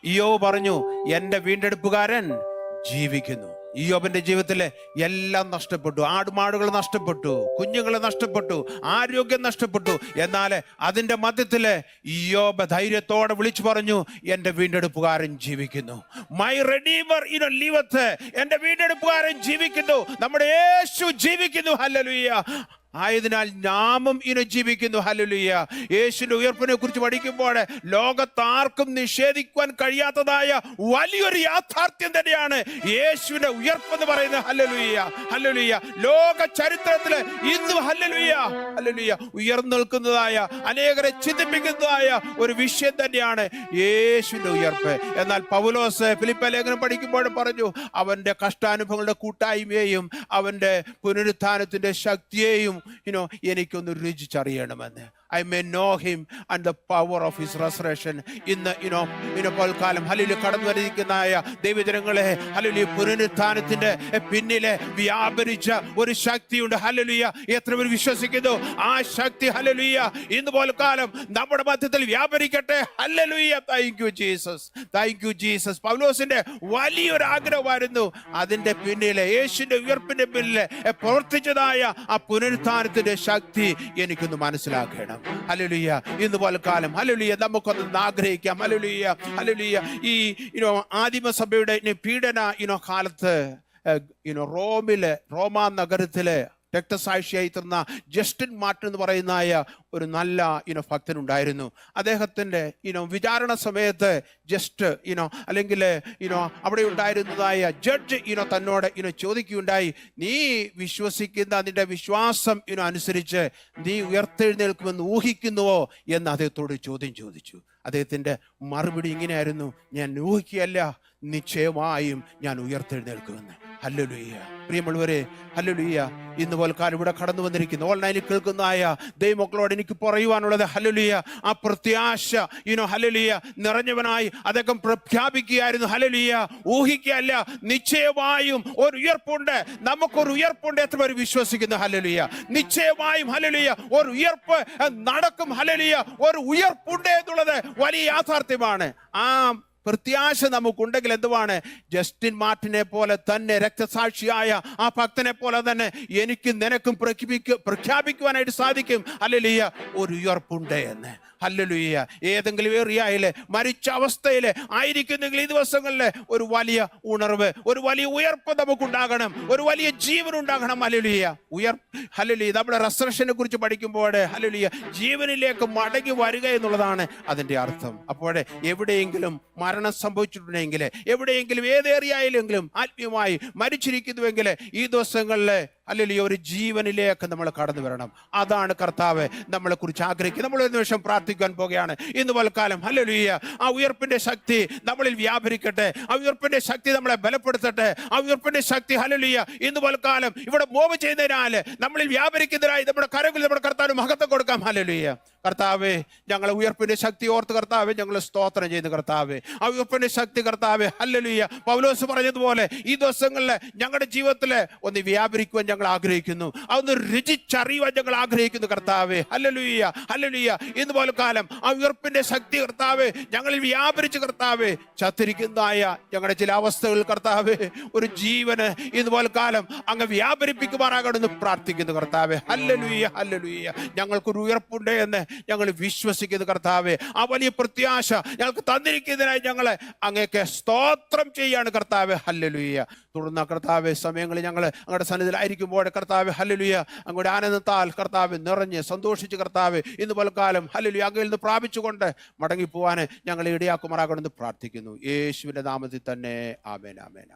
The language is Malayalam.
ഇയ്യോബ് പറഞ്ഞു, എന്റെ വീണ്ടെടുപ്പുകാരൻ ജീവിക്കുന്നു. ഇയ്യോബിന്റെ ജീവിതത്തിലെ എല്ലാം നഷ്ടപ്പെട്ടു. ആടുമാടുകൾ നഷ്ടപ്പെട്ടു, കുഞ്ഞുങ്ങൾ നഷ്ടപ്പെട്ടു, ആരോഗ്യം നഷ്ടപ്പെട്ടു. എന്നാൽ അതിന്റെ മധ്യത്തില് ഇയ്യോബ് ധൈര്യത്തോടെ വിളിച്ചു പറഞ്ഞു, എന്റെ വീണ്ടെടുപ്പുകാരൻ ജീവിക്കുന്നു. My redeemer ലിവത്ത്. എന്റെ വീണ്ടെടുപ്പുകാരൻ ജീവിക്കുന്നു. നമ്മുടെ യേശു ജീവിക്കുന്നു. ഹല്ലേലൂയ. ആയതിനാൽ നാമും ജീവിക്കുന്നു. ഹല്ലേലൂയ. യേശുവിന്റെ ഉയർപ്പിനെ കുറിച്ച് പഠിക്കുമ്പോൾ ലോകത്താർക്കും നിഷേധിക്കുവാൻ കഴിയാത്തതായ വലിയൊരു യാഥാർത്ഥ്യം തന്നെയാണ് യേശുവിന്റെ ഉയർപ്പെന്ന് പറയുന്നത്. Hallelujah, hallelujah. ലോക ചരിത്രത്തില് ഇന്നും ഹല്ലേലൂയ, ഹല്ലേലൂയ ഉയർന്നു നിൽക്കുന്നതായ, അനേകരെ ചിന്തിപ്പിക്കുന്നതായ ഒരു വിഷയം തന്നെയാണ് യേശുവിന്റെ ഉയർപ്പ്. എന്നാൽ പൗലോസ് ഫിലിപ്പി ലേഖനം പഠിക്കുമ്പോൾ പറഞ്ഞു, അവന്റെ കഷ്ടാനുഭവങ്ങളുടെ കൂട്ടായ്മയെയും അവന്റെ പുനരുത്ഥാനത്തിന്റെ ശക്തിയെയും എനിക്കൊന്ന് രുചിച്ചറിയണമെന്ന്. I may know him and the power of his resurrection. ഇന്ന് പോൽക്കാലം ഹല്ലേലൂയ കടന്നു വരിക്കുന്നതായ ദൈവജനങ്ങളെ, ഹല്ലേലൂയ പുനരുത്ഥാനത്തിന്റെ പിന്നിലെ വ്യാപരിച്ച ഒരു ശക്തിയുണ്ട്. ഹല്ലേലൂയ. എത്ര പേർ വിശ്വസിക്കുന്നു ആ ശക്തി? ഹല്ലേലൂയ ഇന്ന് പോൽക്കാലം നമ്മുടെ മധ്യത്തിൽ വ്യാപരിക്കട്ടെ. Hallelujah. Thank you Jesus, thank you Jesus. പൗലോസിന്റെ വലിയൊരു ആഗ്രഹമായിരുന്നു അതിന്റെ പിന്നിലെ, യേശുവിന്റെ ഉയർപ്പിന്റെ പിന്നിലെ പ്രവർത്തിച്ചതായ ആ പുനരുത്ഥാനത്തിന്റെ ശക്തി എനിക്കൊന്ന് മനസ്സിലാക്കണം. ഹല്ലേലൂയ. ഇന്ന് പോൽക്കാലം ഹല്ലേലൂയ നമുക്കൊന്ന് ആഗ്രഹിക്കാം. Hallelujah, hallelujah. ഈ ആദിമസഭയുടെ പീഡന കാലത്ത് റോമാ നഗരത്തിലെ രക്തസാക്ഷിയായി തീർന്ന ജസ്റ്റിൻ മാർട്ടിൻ എന്ന് പറയുന്നതായ ഒരു നല്ല ഭക്തനുണ്ടായിരുന്നു. അദ്ദേഹത്തിന്റെ വിചാരണ സമയത്ത് ജസ്റ്റ് അല്ലെങ്കിൽ അവിടെ ഉണ്ടായിരുന്നതായ ജഡ്ജ് തന്നോട് ചോദിക്കുകയുണ്ടായി, നീ വിശ്വസിക്കുന്ന അതിന്റെ വിശ്വാസം അനുസരിച്ച് നീ ഉയർത്തെഴുന്നേൽക്കുമെന്ന് ഊഹിക്കുന്നുവോ എന്ന് അദ്ദേഹത്തോട് ചോദ്യം ചോദിച്ചു. അദ്ദേഹത്തിന്റെ മറുപടി ഇങ്ങനെയായിരുന്നു, ഞാൻ ഊഹിക്കുകയല്ല, നിശ്ചയമായും ഞാൻ ഉയർത്തെഴുന്നേൽക്കുമെന്ന്. ഹല്ലേലൂയ. പ്രിയമുള്ളവരെ, ഹല്ലേലൂയ. ഇന്ന് പോൽക്കാലം ഇവിടെ കടന്നു വന്നിരിക്കുന്നു ഓൺലൈനിൽ കേൾക്കുന്നതായ ദൈവമക്കളോട് എനിക്ക് പറയുവാനുള്ളത്, ഹല്ലേലൂയ, ആ പ്രത്യാശ ഹല്ലേലൂയ നിറഞ്ഞവനായി അദ്ദേഹം പ്രഖ്യാപിക്കുകയായിരുന്നു. ഹല്ലേലൂയ. ഊഹിക്കുകയല്ല, നിശ്ചയമായും ഒരു ഉയർപ്പുണ്ട്. നമുക്കൊരു ഉയർപ്പുണ്ട്. എത്ര പേര് വിശ്വസിക്കുന്നു? ഹല്ലേലൂയ. നിശ്ചയമായും ഹല്ലേലൂയ ഒരു ഉയർപ്പ് നടക്കും. ഹല്ലേലൂയ. ഒരു ഉയർപ്പുണ്ട് എന്നുള്ളത് വലിയ യാഥാർത്ഥ്യമാണ്. ആ പ്രത്യാശ നമുക്കുണ്ടെങ്കിൽ എന്തുവാണ്? ജസ്റ്റിൻ മാർട്ടിനെ പോലെ തന്നെ, രക്തസാക്ഷിയായ ആ ഭക്തനെ പോലെ തന്നെ എനിക്ക് നിനക്കും പ്രഖ്യാപിക്കുവാനായിട്ട് സാധിക്കും. ഹല്ലേലൂയ ഒരു ഉയർപ്പുണ്ട് എന്ന്. ഹല്ലേലൂയ. ഏതെങ്കിലും ഏറിയായില്ലേ മരിച്ച അവസ്ഥയില് ആയിരിക്കുന്നെങ്കിൽ ഈ ദിവസങ്ങളില് ഒരു വലിയ ഉണർവ്, ഒരു വലിയ ഉയർപ്പ് നമുക്കുണ്ടാകണം, ഒരു വലിയ ജീവൻ ഉണ്ടാകണം. ഹല്ലേലൂയ. ഹല്ലേലൂയ. നമ്മുടെ റെസറക്ഷനെ കുറിച്ച് പഠിക്കുമ്പോൾ ഹല്ലേലൂയ ജീവനിലേക്ക് മടങ്ങി വരിക എന്നുള്ളതാണ് അതിന്റെ അർത്ഥം. അപ്പോഴേ എവിടെയെങ്കിലും മരണം സംഭവിച്ചിട്ടുണ്ടെങ്കിൽ, എവിടെയെങ്കിലും ഏതേറിയായില്ലെങ്കിലും ആത്മീയമായി മരിച്ചിരിക്കുന്നുവെങ്കിൽ ഈ ദിവസങ്ങളിൽ ഹല്ലേലൂയ ഒരു ജീവനിലേക്ക് നമ്മൾ കടന്നു വരണം. അതാണ് കർത്താവ് നമ്മളെ കുറിച്ച് ആഗ്രഹിക്കുന്നത്. നമ്മൾ ഒരു നിമിഷം പ്രാർത്ഥിക്കാൻ പോകുകയാണ് ഇന്ന് പോൽക്കാലം. ഹല്ലേലൂയ. ആ ഉയർപ്പിന്റെ ശക്തി നമ്മളിൽ വ്യാപരിക്കട്ടെ. ആ ഉയർപ്പിന്റെ ശക്തി നമ്മളെ ബലപ്പെടുത്തട്ടെ. ആ ഉയർപ്പിന്റെ ശക്തി ഹല്ലേലൂയ ഇന്ന് പോൽക്കാലം ഇവിടെ മൂവ് ചെയ്യുന്നതിനാൽ നമ്മളിൽ വ്യാപരിക്കുന്നതിനായി നമ്മുടെ കരങ്ങളിൽ നമ്മുടെ കർത്താവിന് മഹത്വം കൊടുക്കാം. ഹല്ലേലൂയ. കർത്താവേ, ഞങ്ങളെ ഉയർപ്പിന്റെ ശക്തി ഓർത്ത് കർത്താവേ ഞങ്ങൾ സ്തോത്രം ചെയ്യുന്നു. കർത്താവേ, ആ ഉയർപ്പിന്റെ ശക്തി കർത്താവേ ഹല്ലേലൂയ പൗലോസ് പറഞ്ഞതുപോലെ ഈ ദിവസങ്ങളിൽ ഞങ്ങളുടെ ജീവിതത്തിൽ ഒന്ന് വ്യാപരിക്കുവാൻ ഞങ്ങൾ ആഗ്രഹിക്കുന്നു. അതൊന്ന് രുചിച്ചറിയുവാൻ ഞങ്ങൾ ആഗ്രഹിക്കുന്നു. കർത്താവേ, ഹല്ലേലൂയ, ഹല്ലേലൂയ. ഇന്ന് പോലെ കാലം ആ ഉയർപ്പിന്റെ ശക്തി കർത്താവേ ഞങ്ങളിൽ വ്യാപരിച്ച് കർത്താവേ ചത്തിരിക്കുന്നതായ ഞങ്ങളുടെ ചില അവസ്ഥകൾ കർത്താവേ ഒരു ജീവന് ഇന്ന് പോലെ കാലം അങ്ങ് വ്യാപരിപ്പിക്കുമാറാകണമെന്ന് പ്രാർത്ഥിക്കുന്നു. കർത്താവേ, ഹല്ലേലൂയ, ഹല്ലേലൂയ. ഞങ്ങൾക്കൊരു ഉയർപ്പുണ്ട് എന്ന് ഞങ്ങൾ വിശ്വസിക്കുന്നു. കർത്താവേ, ആ വലിയ പ്രത്യാശ ഞങ്ങൾക്ക് തന്നിരിക്കുന്നതിനായി ഞങ്ങളെ അങ്ങേക്ക് സ്തോത്രം ചെയ്യാണ്. കർത്താവേ, ഹല്ലേലൂയ. തുടർന്ന കർത്താവേ സമയങ്ങളിൽ ഞങ്ങൾ അങ്ങയുടെ സന്നിധിയിലായിരിക്കുമ്പോൾ കർത്താവേ ഹല്ലേലൂയ അങ്ങയുടെ ആനന്ദത്താൽ കർത്താവേ നിറഞ്ഞ് സന്തോഷിച്ച് കർത്താവേ ഇന്ന് പോൽക്കാലം ഹല്ലേലൂയ അങ്ങയിൽ നിന്ന് പ്രാപിച്ചുകൊണ്ട് മടങ്ങിപ്പോവാൻ ഞങ്ങളെ ഇടയാക്കുമാറാകണമെന്ന് പ്രാർത്ഥിക്കുന്നു. യേശുവിന്റെ നാമത്തിൽ തന്നെ. ആമേൻ, ആമേൻ.